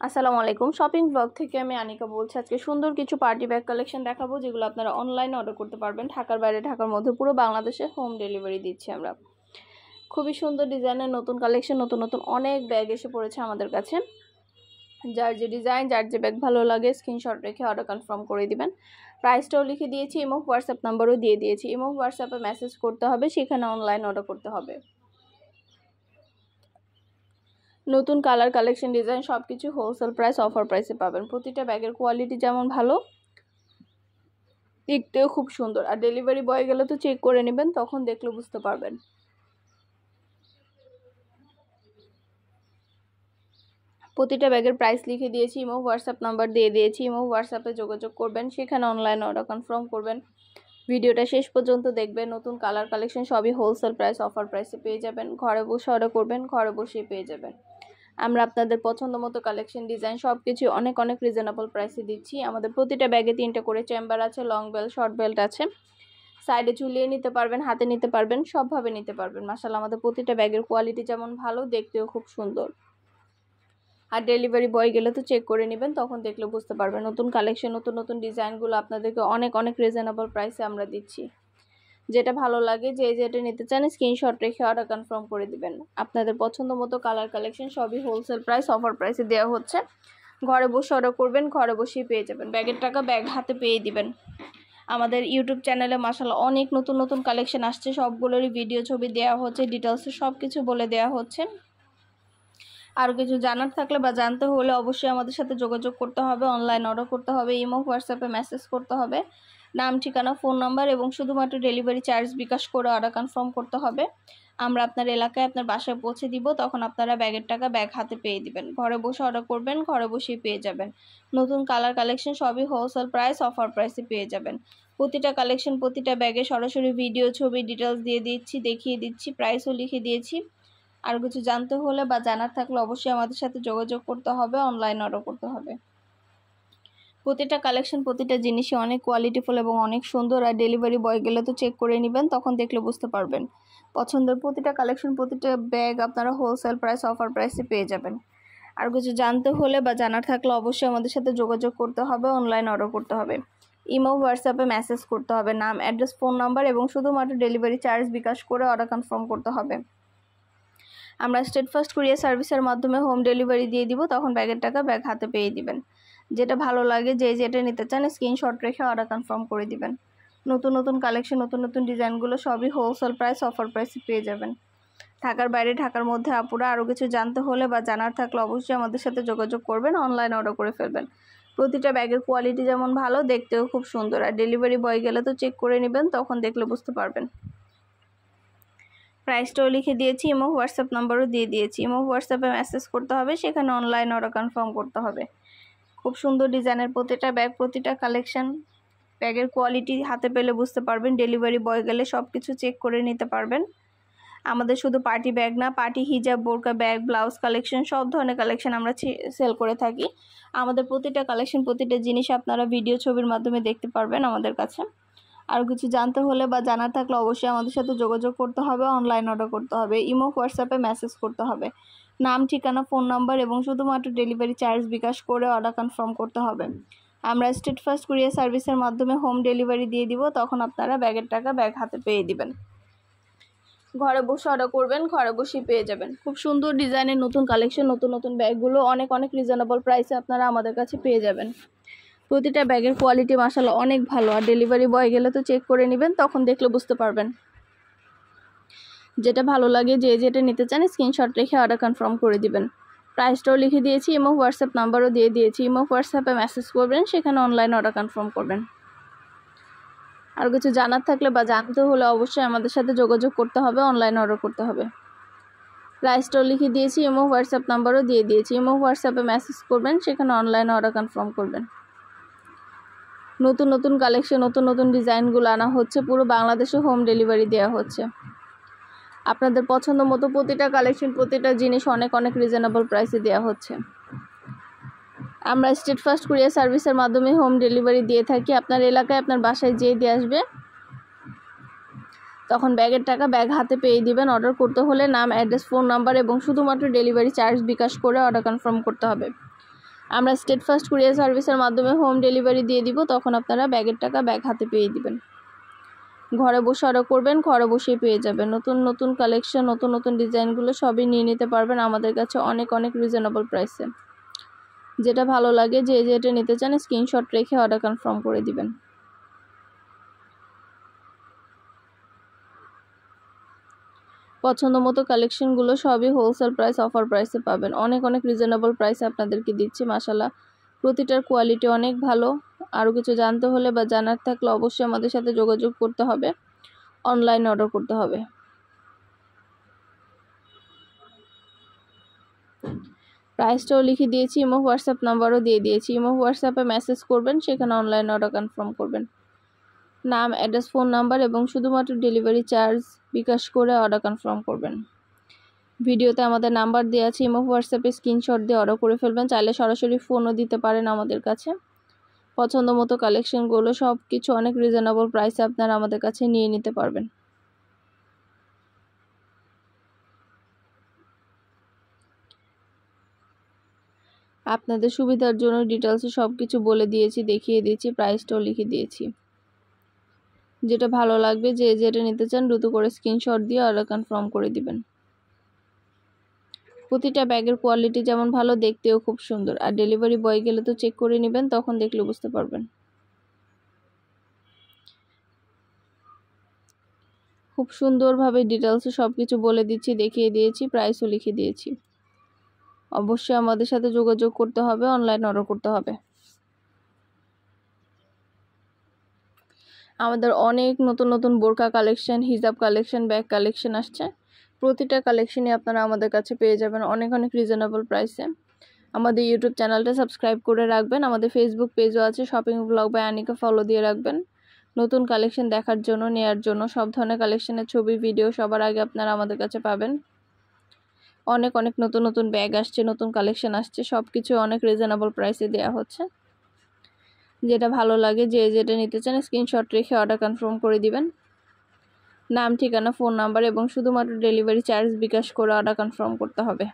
আসসালামু আলাইকুম। Shopping blog থেকে আমি আনিকা বলছি। আজকে সুন্দর কিছু পার্টি ব্যাগ কালেকশন দেখাবো, যেগুলো আপনারা অনলাইনে অর্ডার করতে পারবেন। ঢাকার বাইরে, ঢাকার মধ্যে পুরো বাংলাদেশে হোম ডেলিভারি দিচ্ছি আমরা। খুবই সুন্দর ডিজাইনের নতুন কালেকশন, নতুন নতুন অনেক ব্যাগ এসে পড়েছে আমাদের কাছে। যার যে ডিজাইন, যার যে ব্যাগ ভালো লাগে স্ক্রিনশট রেখে অর্ডার কনফার্ম করে দিবেন। প্রাইসটাও লিখে দিয়েছি, ইমো হোয়াটসঅ্যাপ নাম্বারও দিয়ে দিয়েছি। ইমো হোয়াটসঅ্যাপে মেসেজ করতে হবে, সেখানে অনলাইন অর্ডার করতে হবে। নতুন কালার, কালেকশন, ডিজাইন সবকিছু হোলসেল প্রাইস, অফার প্রাইসে পাবেন। প্রতিটা ব্যাগের কোয়ালিটি যেমন ভালো, দেখতেও খুব সুন্দর। আর ডেলিভারি বয় গেলে তো চেক করে নেবেন, তখন দেখলে বুঝতে পারবেন। প্রতিটা ব্যাগের প্রাইস লিখে দিয়েছি, ইমো হোয়াটসঅ্যাপ নাম্বার দিয়ে দিয়েছি। ইমো হোয়াটসঅ্যাপে যোগাযোগ করবেন, সেখানে অনলাইন অর্ডার কনফার্ম করবেন। ভিডিওটা শেষ পর্যন্ত দেখবেন। নতুন কালার, কালেকশন সবই হোলসেল প্রাইস, অফার প্রাইসে পেয়ে যাবেন। ঘরে বসে অর্ডার করবেন, ঘরে বসেই পেয়ে যাবেন। আমরা আপনাদের পছন্দ মতো কালেকশন, ডিজাইন সবকিছু অনেক অনেক রিজনেবল প্রাইসে দিচ্ছি। আমাদের প্রতিটা ব্যাগে 3টে করে চেম্বার আছে, লং বেল্ট, শর্ট বেল্ট আছে। সাইডে ঝুলিয়ে নিতে পারবেন, হাতে নিতে পারবেন, সবভাবে নিতে পারবেন। মাশাআল্লাহ, আমাদের প্রতিটা ব্যাগের কোয়ালিটি যেমন ভালো, দেখতেও খুব সুন্দর। আর ডেলিভারি বয় গেলে তো চেক করে নেবেন, তখন দেখলে বুঝতে পারবেন। নতুন কালেকশন, নতুন নতুন ডিজাইনগুলো আপনাদেরকে অনেক অনেক রিজনেবল প্রাইসে আমরা দিচ্ছি। যেটা ভালো লাগে, যে যেটা নিতে চান স্ক্রিনশট রেখে অর্ডার কনফার্ম করে দিবেন। আপনাদের পছন্দ মতো কালার, কালেকশন সবই হোলসেল প্রাইস, অফার প্রাইসে দেওয়া হচ্ছে। ঘরে বসে অর্ডার করবেন, ঘরে বসেই পেয়ে যাবেন। ব্যাগের টাকা ব্যাগ হাতে পেয়ে দিবেন। আমাদের ইউটিউব চ্যানেলে মাশাআল্লাহ অনেক নতুন নতুন কালেকশন আসছে, সবগুলোরই ভিডিও, ছবি দেওয়া হচ্ছে, ডিটেলসে সব কিছু বলে দেওয়া হচ্ছে। আর কিছু জানার থাকলে বা জানতে হলে অবশ্যই আমাদের সাথে যোগাযোগ করতে হবে, অনলাইন অর্ডার করতে হবে, ইমো হোয়াটসঅ্যাপে মেসেজ করতে হবে। নাম, ঠিকানা, ফোন নাম্বার এবং শুধুমাত্র ডেলিভারি চার্জ বিকাশ করে অর্ডার কনফার্ম করতে হবে। আমরা আপনার এলাকায়, আপনার বাসায় পৌঁছে দিব, তখন আপনারা ব্যাগের টাকা ব্যাগ হাতে পেয়ে দিবেন। ঘরে বসে অর্ডার করবেন, ঘরে বসেই পেয়ে যাবেন। নতুন কালার, কালেকশন সবই হোলসেল প্রাইস, অফার প্রাইসে পেয়ে যাবেন। প্রতিটা কালেকশন, প্রতিটা ব্যাগে সরাসরি ভিডিও, ছবি, ডিটেলস দিয়ে দিচ্ছি, দেখিয়ে দিচ্ছি, প্রাইসও লিখে দিয়েছি। আর কিছু জানতে হলে বা জানার থাকলে অবশ্যই আমাদের সাথে যোগাযোগ করতে হবে, অনলাইন অর্ডার করতে হবে। প্রতিটা কালেকশন, প্রতিটা জিনিসই অনেক কোয়ালিটিফুল এবং অনেক সুন্দর। আর ডেলিভারি বয় গেলে তো চেক করে নেবেন, তখন দেখলে বুঝতে পারবেন। পছন্দের প্রতিটা কালেকশন, প্রতিটা ব্যাগ আপনারা হোলসেল প্রাইস, অফার প্রাইসে পেয়ে যাবেন। আর কিছু জানতে হলে বা জানার থাকলে অবশ্যই আমাদের সাথে যোগাযোগ করতে হবে, অনলাইন অর্ডার করতে হবে। ইমো হোয়াটসঅ্যাপে মেসেজ করতে হবে, নাম, অ্যাড্রেস, ফোন নাম্বার এবং শুধুমাত্র ডেলিভারি চার্জ বিকাশ করে অর্ডার কনফার্ম করতে হবে। আমরা স্টেট ফার্স্ট কুরিয়ার সার্ভিসের মাধ্যমে হোম ডেলিভারি দিয়ে দিব, তখন ব্যাগের টাকা ব্যাগ হাতে পেয়ে দিবেন। যেটা ভালো লাগে, যে যেটা নিতে চান স্ক্রিনশট রেখে অর্ডার কনফার্ম করে দিবেন। নতুন নতুন কালেকশন, নতুন নতুন ডিজাইনগুলো সবই হোলসেল প্রাইস, অফার প্রাইসে পেয়ে যাবেন। ঢাকার বাইরে, ঢাকার মধ্যে আপুরা আরও কিছু জানতে হলে বা জানার থাকলে অবশ্যই আমাদের সাথে যোগাযোগ করবেন, অনলাইন অর্ডার করে ফেলবেন। প্রতিটা ব্যাগের কোয়ালিটি যেমন ভালো, দেখতেও খুব সুন্দর। আর ডেলিভারি বয় গেলে তো চেক করে নেবেন, তখন দেখলে বুঝতে পারবেন। প্রাইসটাও লিখে দিয়েছি, ইমো হোয়াটসঅ্যাপ নাম্বারও দিয়ে দিয়েছি। ইমো হোয়াটসঅ্যাপে মেসেজ করতে হবে, সেখানে অনলাইন অর্ডার কনফার্ম করতে হবে। খুব সুন্দর ডিজাইনের প্রতিটা ব্যাগ, প্রতিটা কালেকশন, ব্যাগের কোয়ালিটি হাতে পেলে বুঝতে পারবেন। ডেলিভারি বয় গেলে সব কিছু চেক করে নিতে পারবেন। আমাদের শুধু পার্টি ব্যাগ না, পার্টি হিজাব, বোরকা ব্যাগ, ব্লাউজ কালেকশন, সব ধরনের কালেকশন আমরা সেল করে থাকি। আমাদের প্রতিটা কালেকশন, প্রতিটা জিনিস আপনারা ভিডিও, ছবির মাধ্যমে দেখতে পারবেন আমাদের কাছে। আর কিছু জানতে হলে বা জানার থাকলে অবশ্যই আমাদের সাথে যোগাযোগ করতে হবে, অনলাইন অর্ডার করতে হবে। ইমো হোয়াটসঅ্যাপে মেসেজ করতে হবে, নাম, ঠিকানা, ফোন নাম্বার এবং শুধুমাত্র ডেলিভারি চার্জ বিকাশ করে অর্ডার কনফার্ম করতে হবে। আমরা স্টেট ফার্স্ট কুরিয়ার সার্ভিসের মাধ্যমে হোম ডেলিভারি দিয়ে দিব, তখন আপনারা ব্যাগের টাকা ব্যাগ হাতে পেয়ে দিবেন। ঘরে বসে অর্ডার করবেন, ঘরে বসেই পেয়ে যাবেন। খুব সুন্দর ডিজাইনের নতুন কালেকশন, নতুন নতুন ব্যাগগুলো অনেক অনেক রিজনেবল প্রাইসে আপনারা আমাদের কাছে পেয়ে যাবেন। প্রতিটা ব্যাগের কোয়ালিটি মাশাআল্লাহ অনেক ভালো। আর ডেলিভারি বয় গেলে তো চেক করে নেবেন, তখন দেখলে বুঝতে পারবেন। যেটা ভালো লাগে, যে যেটা নিতে চান স্ক্রিনশট রেখে অর্ডার কনফার্ম করে দিবেন। প্রাইসটাও লিখে দিয়েছি, ইমো হোয়াটসঅ্যাপ নাম্বারও দিয়ে দিয়েছি। ইমো হোয়াটসঅ্যাপে মেসেজ করবেন, সেখানে অনলাইন অর্ডার কনফার্ম করবেন। আর কিছু জানার থাকলে বা জানতে হলে অবশ্যই আমাদের সাথে যোগাযোগ করতে হবে, অনলাইন অর্ডার করতে হবে। প্রাইসটাও লিখে দিয়েছি, ইমো হোয়াটসঅ্যাপ নাম্বারও দিয়ে দিয়েছি। ইমো হোয়াটসঅ্যাপে মেসেজ করবেন, সেখানে অনলাইন অর্ডার কনফার্ম করবেন। নতুন নতুন কালেকশন, নতুন নতুন ডিজাইনগুলো আনা হচ্ছে, পুরো বাংলাদেশে হোম ডেলিভারি দেওয়া হচ্ছে। আপনাদের পছন্দ মতো প্রতিটা কালেকশন, প্রতিটা জিনিস অনেক অনেক রিজনেবল প্রাইসে দেওয়া হচ্ছে। আমরা স্টেট ফার্স্ট কুরিয়ার সার্ভিসের মাধ্যমে হোম ডেলিভারি দিয়ে থাকি। আপনার এলাকায়, আপনার বাসায় যেয়ে দিয়ে আসবে, তখন ব্যাগের টাকা ব্যাগ হাতে পেয়ে দিবেন। অর্ডার করতে হলে নাম, অ্যাড্রেস, ফোন নাম্বার এবং শুধুমাত্র ডেলিভারি চার্জ বিকাশ করে অর্ডার কনফার্ম করতে হবে। আমরা স্টেটফাস্ট কুরিয়ার সার্ভিসের মাধ্যমে হোম ডেলিভারি দিয়ে দিব, তখন আপনারা ব্যাগের টাকা ব্যাগ হাতে পেয়ে দিবেন। ঘরে বসে অর্ডার করবেন, ঘরে বসেই পেয়ে যাবেন। নতুন নতুন কালেকশন, নতুন নতুন ডিজাইনগুলো সবই নিয়ে নিতে পারবেন আমাদের কাছে অনেক অনেক রিজনেবল প্রাইসে। যেটা ভালো লাগে, যে যেটা নিতে চান স্ক্রিনশট রেখে অর্ডার কনফার্ম করে দিবেন। পছন্দ মতো কালেকশনগুলো সবই হোলসেল প্রাইস, অফার প্রাইসে পাবেন। অনেক অনেক রিজনেবল প্রাইসে আপনাদেরকে দিচ্ছি। মাশাআল্লাহ, প্রতিটার কোয়ালিটি অনেক ভালো। আরও কিছু জানতে হলে বা জানার থাকলে অবশ্যই আমাদের সাথে যোগাযোগ করতে হবে, অনলাইনে অর্ডার করতে হবে। প্রাইসটাও লিখে দিয়েছি, ইমো হোয়াটসঅ্যাপ নাম্বারও দিয়ে দিয়েছি। ইমো হোয়াটসঅ্যাপে মেসেজ করবেন, সেখানে অনলাইনে অর্ডার কনফার্ম করবেন। নাম, অ্যাড্রেস, ফোন নাম্বার এবং শুধুমাত্র ডেলিভারি চার্জ বিকাশ করে অর্ডার কনফার্ম করবেন। ভিডিওতে আমাদের নাম্বার দেওয়া আছে, ইমো হোয়াটসঅ্যাপে স্ক্রিনশট দিয়ে অর্ডার করে ফেলবেন। চাইলে সরাসরি ফোনও দিতে পারেন আমাদের কাছে। পছন্দ মতো কালেকশনগুলো সব কিছু অনেক রিজনেবল প্রাইসে আপনারা আমাদের কাছে নিয়ে নিতে পারবেন। আপনাদের সুবিধার জন্য ডিটেলসে সব কিছু বলে দিয়েছি, দেখিয়ে দিয়েছি, প্রাইসটাও লিখে দিয়েছি। যেটা ভালো লাগবে, যে যেটা নিতে চান দ্রুত করে স্ক্রিনশট দিয়ে অর্ডার কনফার্ম করে দিবেন। প্রতিটা ব্যাগের কোয়ালিটি যেমন ভালো, দেখতেও খুব সুন্দর। আর ডেলিভারি বয় গেলে তো চেক করে নেবেন, তখন দেখলে বুঝতে পারবেন। খুব সুন্দরভাবে ডিটেলসে সব কিছু বলে দিচ্ছি, দেখিয়ে দিয়েছি, প্রাইসও লিখে দিয়েছি। অবশ্যই আমাদের সাথে যোগাযোগ করতে হবে, অনলাইন অর্ডার করতে হবে। আমাদের অনেক নতুন নতুন বোরকা কালেকশন, হিজাব কালেকশন, ব্যাগ কালেকশন আসছে। প্রতিটা কালেকশনই আপনারা আমাদের কাছে পেয়ে যাবেন অনেক অনেক রিজনেবল প্রাইসে। আমাদের ইউটিউব চ্যানেলটা সাবস্ক্রাইব করে রাখবেন। আমাদের ফেসবুক পেজও আছে, shopping blog by Anika, follow দিয়ে রাখবেন। নতুন কালেকশন দেখার জন্য, নেয়ার জন্য, সব ধরনের কালেকশনের ছবি, ভিডিও সবার আগে আপনারা আমাদের কাছে পাবেন। অনেক অনেক নতুন নতুন ব্যাগ আসছে, নতুন কালেকশন আসছে, সব কিছু অনেক রিজনেবল প্রাইসে দেওয়া হচ্ছে। যেটা ভালো লাগে, যে যেটা নিতে চান স্ক্রিনশট রেখে অর্ডার কনফার্ম করে দিবেন। নাম, ঠিকানা, ফোন নাম্বার এবং শুধুমাত্র ডেলিভারি চার্জ বিকাশ করে অর্ডার কনফার্ম করতে হবে।